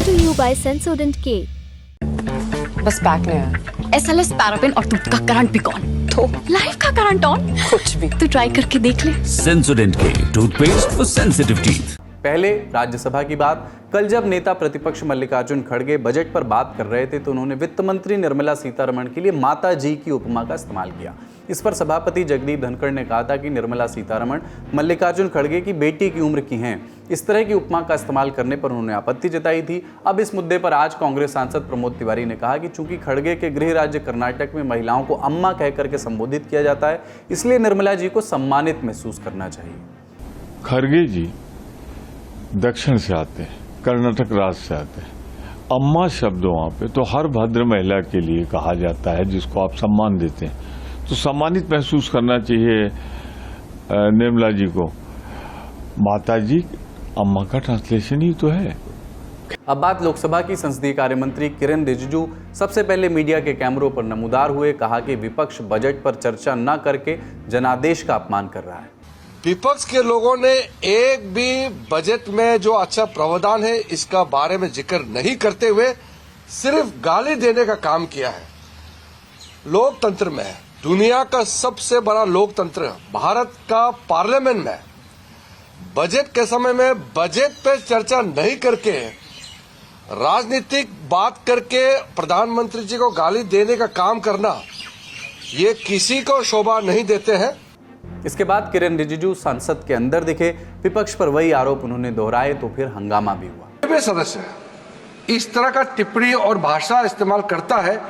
to you by Sensodent K. बस pack नहीं है। SLS पैराफिन और दूध का करंट भी कौन? तो लाइफ का करंट ऑन? कुछ भी। तो ट्राई करके देख ले। Sensodent K toothpaste for sensitive teeth. पहले राज्यसभा की बात, कल जब नेता प्रतिपक्ष मल्लिकार्जुन खड़गे बजट पर बात कर रहे थे तो उन्होंने वित्त मंत्री निर्मला सीतारमण के लिए माता जी की उपमा का इस्तेमाल किया। इस पर सभापति जगदीप धनखड़ ने कहा था कि निर्मला सीतारमण मल्लिकार्जुन खड़गे की बेटी की उम्र की हैं। इस तरह की उपमा का इस्तेमाल करने पर उन्होंने आपत्ति जताई थी। अब इस मुद्दे पर आज कांग्रेस सांसद प्रमोद तिवारी ने कहा कि चूंकि खड़गे के गृह राज्य कर्नाटक में महिलाओं को अम्मा कहकर के संबोधित किया जाता है, इसलिए निर्मला जी को सम्मानित महसूस करना चाहिए। खड़गे जी दक्षिण से आते हैं, कर्नाटक राज्य से आते हैं। अम्मा शब्द वहां पे तो हर भद्र महिला के लिए कहा जाता है जिसको आप सम्मान देते हैं, तो सम्मानित महसूस करना चाहिए निर्मला जी को। माता जी अम्मा का ट्रांसलेशन ही तो है। अब बात लोकसभा की संसदीय कार्य मंत्री किरेन रिजिजू सबसे पहले मीडिया के कैमरों पर नमूदार हुए। कहा कि विपक्ष बजट पर चर्चा न करके जनादेश का अपमान कर रहा है। विपक्ष के लोगों ने एक भी बजट में जो अच्छा प्रावधान है इसका बारे में जिक्र नहीं करते हुए सिर्फ गाली देने का काम किया है। लोकतंत्र में दुनिया का सबसे बड़ा लोकतंत्र भारत का पार्लियामेंट में बजट के समय में बजट पे चर्चा नहीं करके राजनीतिक बात करके प्रधानमंत्री जी को गाली देने का काम करना ये किसी को शोभा नहीं देते हैं। इसके बाद किरेन रिजिजू संसद के अंदर दिखे। विपक्ष पर वही आरोप उन्होंने दोहराए तो फिर हंगामा भी हुआ। कोई भी सदस्य इस तरह का टिप्पणी और भाषा इस्तेमाल करता है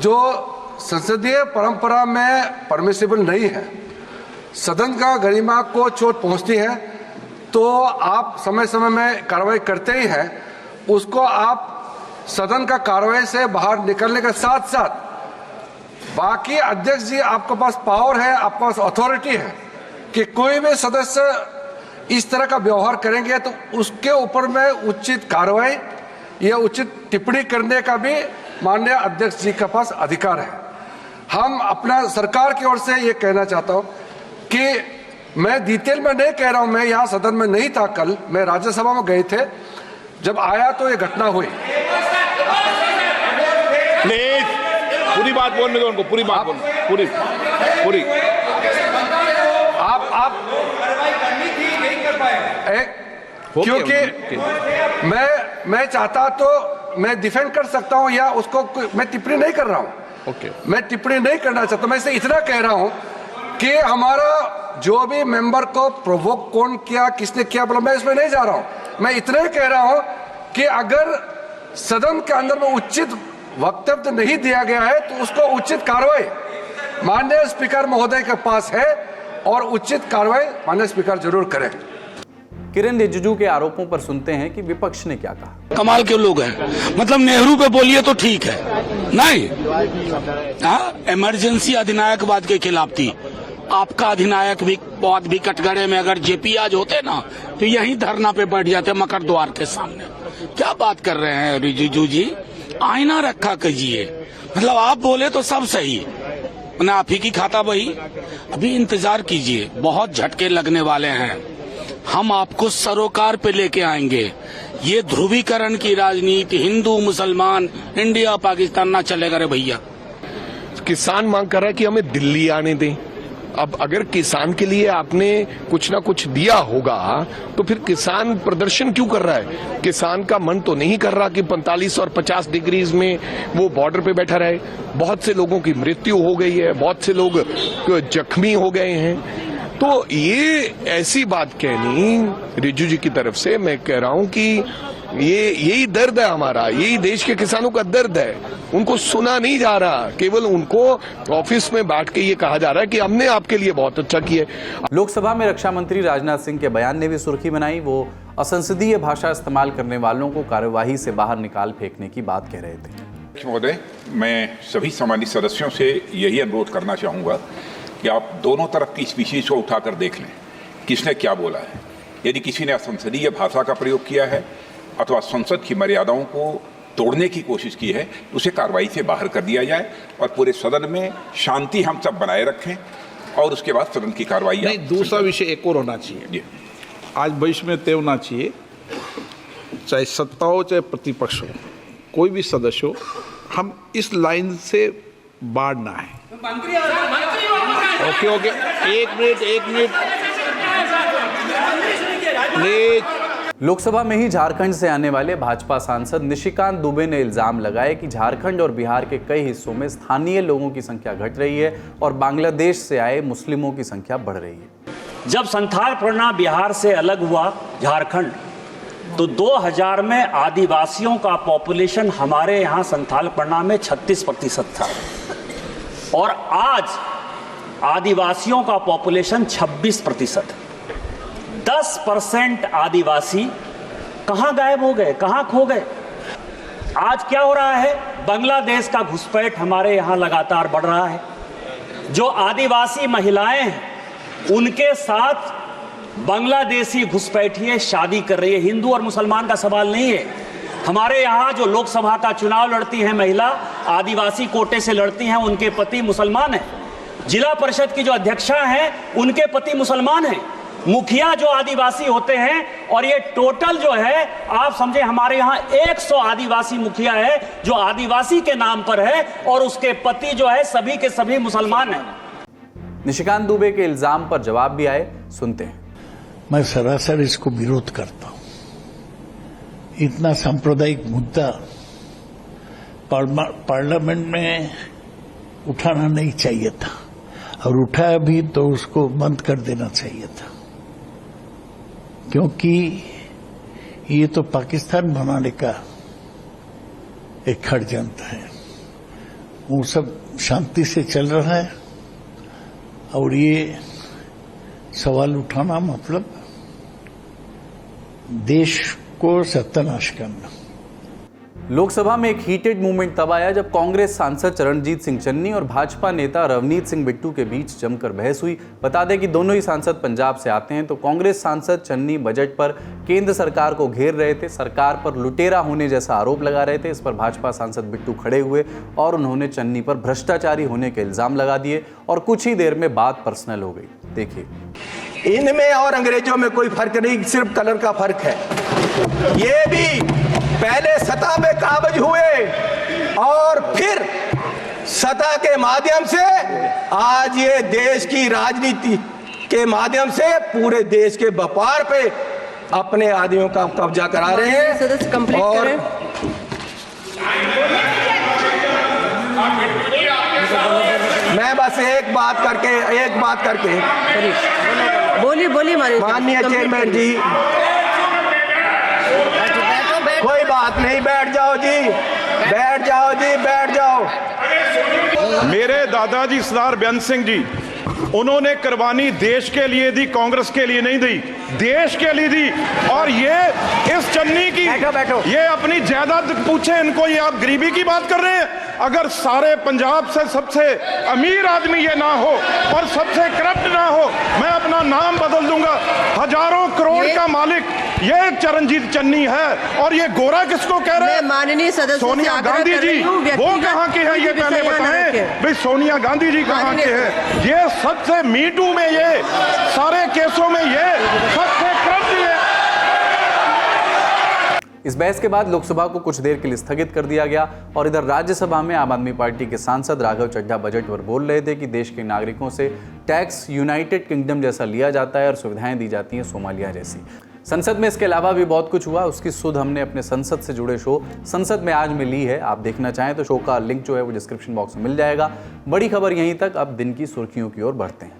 जो संसदीय परंपरा में परमिसिबल नहीं है, सदन का गरिमा को चोट पहुंचती है, तो आप समय समय में कार्रवाई करते ही हैं। उसको आप सदन का कार्रवाई से बाहर निकलने के साथ साथ बाकी अध्यक्ष जी आपके पास पावर है, आपके पास अथॉरिटी है कि कोई भी सदस्य इस तरह का व्यवहार करेंगे तो उसके ऊपर में उचित कार्रवाई या उचित टिप्पणी करने का भी माननीय अध्यक्ष जी के पास अधिकार है। हम अपना सरकार की ओर से ये कहना चाहता हूं कि मैं डिटेल में नहीं कह रहा हूं, मैं यहाँ सदन में नहीं था, कल मैं राज्यसभा में गए थे, जब आया तो ये घटना हुई। पूरी बात बोलने दो उनको, पूरी बात बोलने, पूरी आप क्योंकि मैं चाहता तो मैं डिफेंड कर सकता हूं या उसको मैं टिप्पणी नहीं कर रहा हूं। मैं टिप्पणी नहीं करना चाहता, मैं इसे इतना कह रहा हूं कि हमारा जो भी मेंबर को प्रोवोक कौन किया, किसने किया, बोला मैं इसमें नहीं जा रहा हूं। मैं इतना ही कह रहा हूं कि अगर सदन के अंदर में उचित वक्तव्य नहीं दिया गया है तो उसको उचित कार्रवाई माननीय स्पीकर महोदय के पास है और उचित कार्रवाई माननीय स्पीकर जरूर करें। किरेन रिजिजू के आरोपों पर सुनते हैं कि विपक्ष ने क्या कहा। कमाल के लोग हैं, मतलब नेहरू पे बोलिए तो ठीक है, नहीं इमरजेंसी अधिनायकवाद के खिलाफ थी। आपका अधिनायक भी बहुत भी कटघरे में अगर जेपी आज होते ना तो यही धरना पे बैठ जाते मकर द्वार के सामने। क्या बात कर रहे हैं रिजिजू जी, आईना रखा कीजिए, मतलब आप बोले तो सब सही, मैंने आप ही की खाता वही। अभी इंतजार कीजिए, बहुत झटके लगने वाले हैं, हम आपको सरोकार पे लेके आएंगे। ये ध्रुवीकरण की राजनीति हिंदू मुसलमान इंडिया पाकिस्तान ना चलेगा रे भैया। किसान मांग कर रहा है कि हमें दिल्ली आने दें। अब अगर किसान के लिए आपने कुछ ना कुछ दिया होगा तो फिर किसान प्रदर्शन क्यों कर रहा है? किसान का मन तो नहीं कर रहा कि 45 और 50 डिग्रीज में वो बॉर्डर पे बैठा रहे। बहुत से लोगों की मृत्यु हो गई है, बहुत से लोग जख्मी हो गए हैं। तो ये ऐसी बात कहनी रिजिजू जी की तरफ से, मैं कह रहा हूं कि यही दर्द है हमारा, यही देश के किसानों का दर्द है। उनको सुना नहीं जा रहा, केवल उनको ऑफिस में बैठ के ये कहा जा रहा है कि हमने आपके लिए बहुत अच्छा किया। लोकसभा में रक्षा मंत्री राजनाथ सिंह के बयान ने भी सुर्खी बनाई। वो असंसदीय भाषा इस्तेमाल करने वालों को कार्यवाही से बाहर निकाल फेंकने की बात कह रहे थे। महोदय, मैं सभी सम्मानित सदस्यों से यही अनुरोध करना चाहूंगा कि आप दोनों तरफ की स्पीशीज को उठाकर देख लें, किसने क्या बोला है। यदि किसी ने असंसदीय भाषा का प्रयोग किया है अथवा संसद की मर्यादाओं को तोड़ने की कोशिश की है, उसे कार्रवाई से बाहर कर दिया जाए और पूरे सदन में शांति हम सब बनाए रखें और उसके बाद सदन की कार्रवाई। नहीं, दूसरा विषय एक और होना चाहिए, आज भविष्य में तय होना चाहिए। चाहे सत्ता हो चाहे प्रतिपक्ष हो, कोई भी सदस्य हो, हम इस लाइन से बाहर ना आए। ओके, एक मिनट प्लीज। लोकसभा में ही झारखंड से आने वाले भाजपा सांसद निशिकांत दुबे ने इल्जाम लगाया कि झारखंड और बिहार के कई हिस्सों में स्थानीय लोगों की संख्या घट रही है और बांग्लादेश से आए मुस्लिमों की संख्या बढ़ रही है। जब संथाल परगना बिहार से अलग हुआ झारखंड, तो 2000 में आदिवासियों का पॉपुलेशन हमारे यहाँ संथाल परगना में 36% था और आज आदिवासियों का पॉपुलेशन 26%। 10% आदिवासी कहां गायब हो गए, कहां खो गए? आज क्या हो रहा है? बांग्लादेश का घुसपैठ हमारे यहां लगातार बढ़ रहा है। जो आदिवासी महिलाएं हैं उनके साथ बांग्लादेशी घुसपैठिए शादी कर रही है। हिंदू और मुसलमान का सवाल नहीं है। हमारे यहाँ जो लोकसभा का चुनाव लड़ती है महिला, आदिवासी कोटे से लड़ती हैं, उनके पति मुसलमान हैं। जिला परिषद की जो अध्यक्षा हैं उनके पति मुसलमान हैं। मुखिया जो आदिवासी होते हैं, और ये टोटल जो है आप समझे हमारे यहाँ 100 आदिवासी मुखिया है जो आदिवासी के नाम पर है और उसके पति जो है सभी के सभी मुसलमान हैं। निशिकांत दुबे के इल्जाम पर जवाब भी आए, सुनते हैं। मैं सरासर इसको विरोध करता हूं। इतना सांप्रदायिक मुद्दा पार्लियामेंट में उठाना नहीं चाहिए था, और उठाया भी तो उसको बंद कर देना चाहिए था, क्योंकि ये तो पाकिस्तान बनाने का एक षड्यंत्र है। वो सब शांति से चल रहा है और ये सवाल उठाना मतलब देश को सत्यानाश करना। लोकसभा में एक हीटेड मूवमेंट तब आया जब कांग्रेस सांसद चरणजीत सिंह चन्नी और भाजपा नेता रवनीत सिंह बिट्टू के बीच जमकर बहस हुई। बता दें कि दोनों ही सांसद पंजाब से आते हैं। तो कांग्रेस सांसद चन्नी बजट पर केंद्र सरकार को घेर रहे थे, सरकार पर लुटेरा होने जैसा आरोप लगा रहे थे। इस पर भाजपा सांसद बिट्टू खड़े हुए और उन्होंने चन्नी पर भ्रष्टाचारी होने के इल्जाम लगा दिए और कुछ ही देर में बात पर्सनल हो गई। देखिए, इनमें और अंग्रेजों में कोई फर्क नहीं, सिर्फ कलर का फर्क है। ये भी पहले सतह पे काबज हुए और फिर सतह के माध्यम से आज ये देश की राजनीति के माध्यम से पूरे देश के व्यापार पे अपने आदमियों का कब्जा करा रहे हैं। और मैं बस एक बात करके बोलिए माननीय चेयरमैन जी, कोई बात नहीं, बैठ जाओ। मेरे दादाजी सरदार बेअंत सिंह जी, उन्होंने कुर्बानी देश के लिए दी, कांग्रेस के लिए नहीं दी, देश के लिए दी। और ये इस चन्नी की बैठो। ये अपनी जायदाद पूछे इनको, ये आप गरीबी की बात कर रहे हैं। अगर सारे पंजाब से सबसे अमीर आदमी ये ना हो और सबसे करप्ट ना हो, मैं अपना नाम बदल दूंगा। हजारों करोड़ का मालिक ये चरणजीत चन्नी है। और ये गोरा किसको कह रहे हैं? माननीय सदस्य सोनिया गांधी जी, वो कहाँ के हैं ये पहले बताएं भाई। सोनिया गांधी जी कहाँ के हैं? ये सबसे मीटू में, ये सारे केसों में ये सबसे करप्ट है। इस बहस के बाद लोकसभा को कुछ देर के लिए स्थगित कर दिया गया और इधर राज्यसभा में आम आदमी पार्टी के सांसद राघव चड्ढा बजट पर बोल रहे थे कि देश के नागरिकों से टैक्स यूनाइटेड किंगडम जैसा लिया जाता है और सुविधाएं दी जाती हैं सोमालिया जैसी। संसद में इसके अलावा भी बहुत कुछ हुआ, उसकी सुध हमने अपने संसद से जुड़े शो संसद में आज में ली है। आप देखना चाहें तो शो का लिंक जो है वो डिस्क्रिप्शन बॉक्स में मिल जाएगा। बड़ी खबर यहीं तक, अब दिन की सुर्खियों की ओर बढ़ते हैं।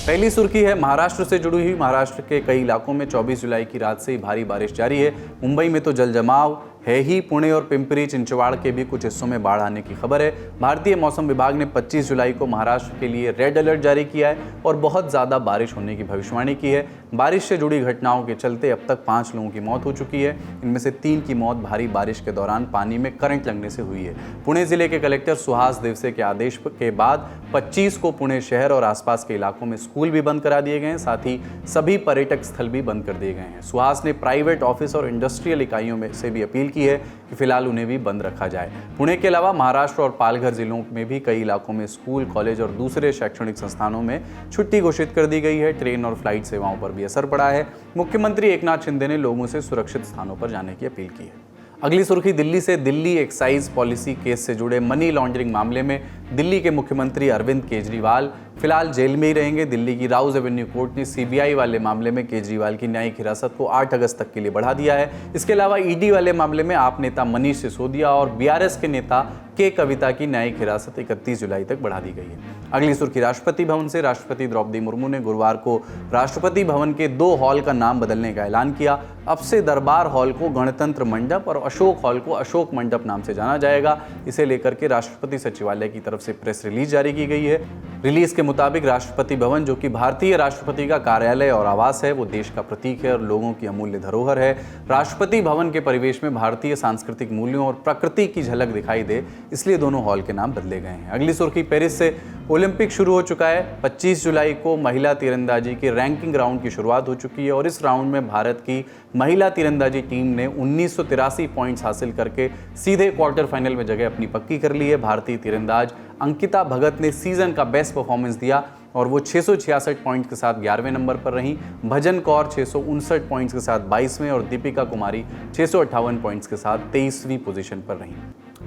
पहली सुर्खी है महाराष्ट्र से जुड़ी हुई। महाराष्ट्र के कई इलाकों में 24 जुलाई की रात से ही भारी बारिश जारी है। मुंबई में तो जल जमाव है ही, पुणे और पिंपरी चिंचवाड़ के भी कुछ हिस्सों में बाढ़ आने की खबर है। भारतीय मौसम विभाग ने 25 जुलाई को महाराष्ट्र के लिए रेड अलर्ट जारी किया है और बहुत ज़्यादा बारिश होने की भविष्यवाणी की है। बारिश से जुड़ी घटनाओं के चलते अब तक 5 लोगों की मौत हो चुकी है। इनमें से 3 की मौत भारी बारिश के दौरान पानी में करंट लगने से हुई है। पुणे जिले के कलेक्टर सुहास देवसे के आदेश के बाद 25 को पुणे शहर और आसपास के इलाकों में स्कूल भी बंद करा दिए गए हैं, साथ ही सभी पर्यटक स्थल भी बंद कर दिए गए हैं। सुहास ने प्राइवेट ऑफिस और इंडस्ट्रियल इकाइयों में से भी अपील की है कि फिलहाल उन्हें भी बंद रखा जाए। पुणे के अलावा महाराष्ट्र और पालघर जिलों में भी कई इलाकों में स्कूल, कॉलेज और दूसरे शैक्षणिक संस्थानों में छुट्टी घोषित कर दी गई है। ट्रेन और फ्लाइट सेवाओं पर भी असर पड़ा है। मुख्यमंत्री एकनाथ शिंदे ने लोगों से सुरक्षित स्थानों पर जाने की अपील की है। अगली सुर्खी दिल्ली से। दिल्ली एक्साइज पॉलिसी केस से जुड़े मनी लॉन्ड्रिंग मामले में दिल्ली के मुख्यमंत्री अरविंद केजरीवाल फिलहाल जेल में ही रहेंगे। दिल्ली की राउज एवेन्यू कोर्ट ने सीबीआई वाले मामले में केजरीवाल की न्यायिक हिरासत को 8 अगस्त तक के लिए बढ़ा दिया है। इसके अलावा ईडी वाले मामले में आप नेता मनीष सिसोदिया और बीआरएस के नेता के कविता की न्यायिक हिरासत 31 जुलाई तक बढ़ा दी गई है। अगली सुर्खी राष्ट्रपति भवन से। राष्ट्रपति द्रौपदी मुर्मू ने गुरुवार को राष्ट्रपति भवन के 2 हॉल का नाम बदलने का ऐलान किया। अब से दरबार हॉल को गणतंत्र मंडप और अशोक हॉल को अशोक मंडप नाम से जाना जाएगा। इसे लेकर के राष्ट्रपति सचिवालय की तरफ से प्रेस रिलीज जारी की गई है। रिलीज के मुताबिक राष्ट्रपति भवन, जो कि भारतीय राष्ट्रपति का कार्यालय और आवास है, वो देश का प्रतीक है और लोगों की अमूल्य धरोहर है। राष्ट्रपति भवन के परिवेश में भारतीय सांस्कृतिक मूल्यों और प्रकृति की झलक दिखाई दे, इसलिए दोनों हॉल के नाम बदले गए हैं। अगली सुर्खी पेरिस से। ओलंपिक शुरू हो चुका है। 25 जुलाई को महिला तीरंदाजी के रैंकिंग राउंड की शुरुआत हो चुकी है और इस राउंड में भारत की महिला तीरंदाजी टीम ने 1983 पॉइंट्स हासिल करके सीधे क्वार्टर फाइनल में जगह अपनी पक्की कर ली है। भारतीय तीरंदाज अंकिता भगत ने सीजन का बेस्ट परफॉर्मेंस दिया और वो 666 पॉइंट्स के साथ 11वें नंबर पर रहीं। भजन कौर 659 पॉइंट्स के साथ 22वें और दीपिका कुमारी 658 पॉइंट्स के साथ 23वीं पोजीशन पर रहीं।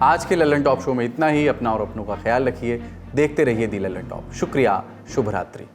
आज के ललन टॉप शो में इतना ही। अपना और अपनों का ख्याल रखिए। देखते रहिए दी ललन टॉप। शुक्रिया। शुभ रात्रि।